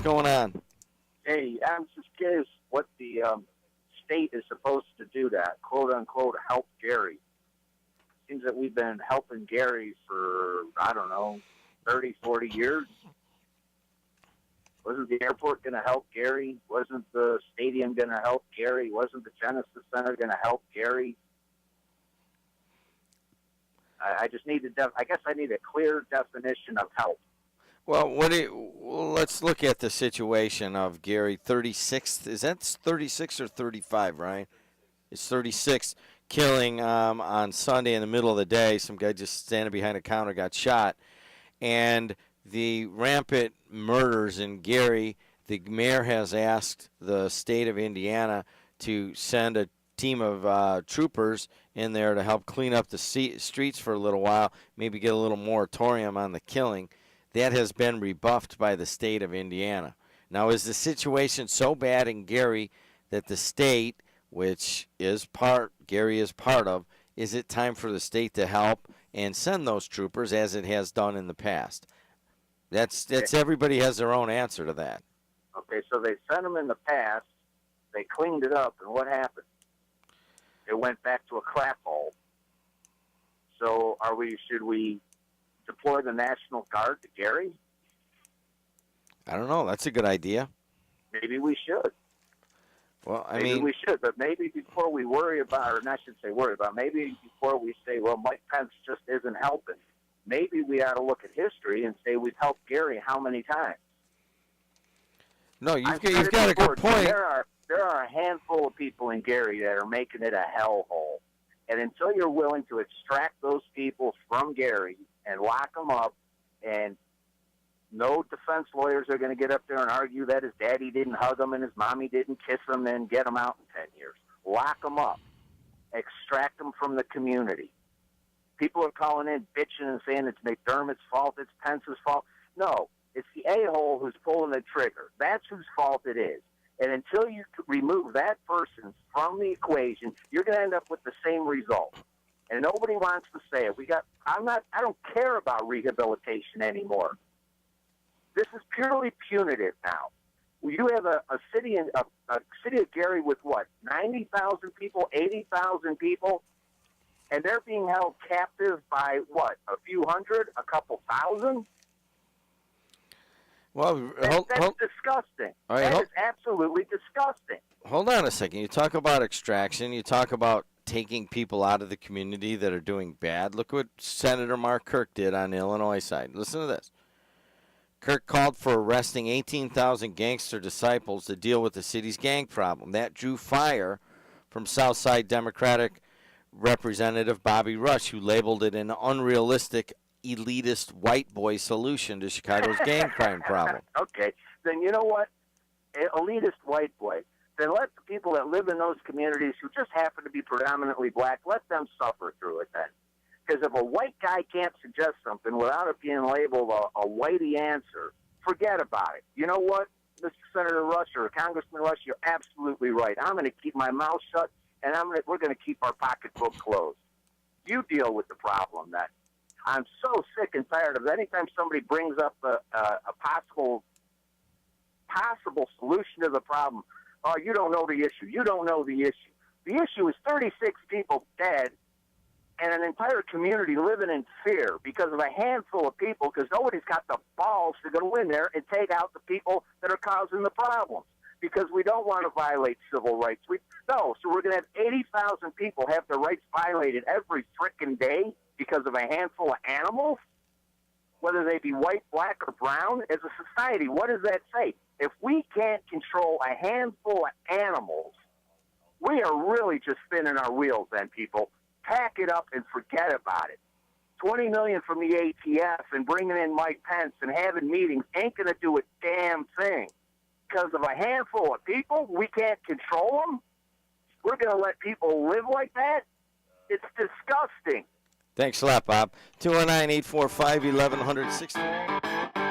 going on? Hey, I'm just curious what the state is supposed to do to, quote unquote, help Gary. Seems that we've been helping Gary for, I don't know, 30, 40 years. Wasn't the airport going to help Gary? Wasn't the stadium going to help Gary? Wasn't the Genesis Center going to help Gary? I just need I guess I need a clear definition of help. Well, let's look at the situation of Gary. 36th, is that 36 or 35, right? It's 36, killing on Sunday in the middle of the day. Some guy just standing behind a counter got shot. And the rampant murders in Gary, the mayor has asked the state of Indiana to send a team of troopers in there to help clean up the streets for a little while, maybe get a little moratorium on the killing. That has been rebuffed by the state of Indiana. Now, is the situation so bad in Gary that the state, which Gary is part of, is it time for the state to help and send those troopers as it has done in the past? That's everybody has their own answer to that. Okay, so they sent them in the past, they cleaned it up, and what happened? It went back to a crap hole. So should we deploy the National Guard to Gary? I don't know. That's a good idea. Maybe we should. Well, maybe we should, but maybe before we worry about, or I should say worry about, maybe before we say, well, Mike Pence just isn't helping, maybe we ought to look at history and say we've helped Gary how many times? No, you've got a good point. There are a handful of people in Gary that are making it a hellhole. And until you're willing to extract those people from Gary and lock them up, and no defense lawyers are going to get up there and argue that his daddy didn't hug him and his mommy didn't kiss him and get him out in 10 years. Lock them up. Extract them from the community. People are calling in bitching and saying it's McDermott's fault, it's Pence's fault. No, it's the a-hole who's pulling the trigger. That's whose fault it is. And until you remove that person from the equation, you're going to end up with the same result. And nobody wants to say it. I don't care about rehabilitation anymore. This is purely punitive now. You have a city of Gary with what, 90,000 people, 80,000 people, and they're being held captive by what, a few hundred, a couple thousand? Well, that's disgusting. That is absolutely disgusting. Hold on a second. You talk about extraction. You talk about taking people out of the community that are doing bad. Look what Senator Mark Kirk did on the Illinois side. Listen to this. Kirk called for arresting 18,000 gangster disciples to deal with the city's gang problem. That drew fire from Southside Democratic Representative Bobby Rush, who labeled it an unrealistic, elitist white boy solution to Chicago's gang crime problem. Okay, then you know what? Elitist white boy. Then let the people that live in those communities who just happen to be predominantly black, let them suffer through it then. Because if a white guy can't suggest something without it being labeled a whitey answer, forget about it. You know what, Mr. Senator Rush or Congressman Rush, you're absolutely right. I'm going to keep my mouth shut, and we're going to keep our pocketbook closed. You deal with the problem then. I'm so sick and tired of it. Anytime somebody brings up a possible solution to the problem, oh, you don't know the issue. You don't know the issue. The issue is 36 people dead and an entire community living in fear because of a handful of people, because nobody's got the balls to go in there and take out the people that are causing the problems, because we don't want to violate civil rights. So we're going to have 80,000 people have their rights violated every frickin' day because of a handful of animals, whether they be white, black, or brown. As a society, what does that say? If we can't control a handful of animals, we are really just spinning our wheels then, people. Pack it up and forget about it. $20 million from the ATF and bringing in Mike Pence and having meetings ain't going to do a damn thing. Because of a handful of people, we can't control them? We're going to let people live like that? It's disgusting. Thanks a lot, Bob. 219-845-1160.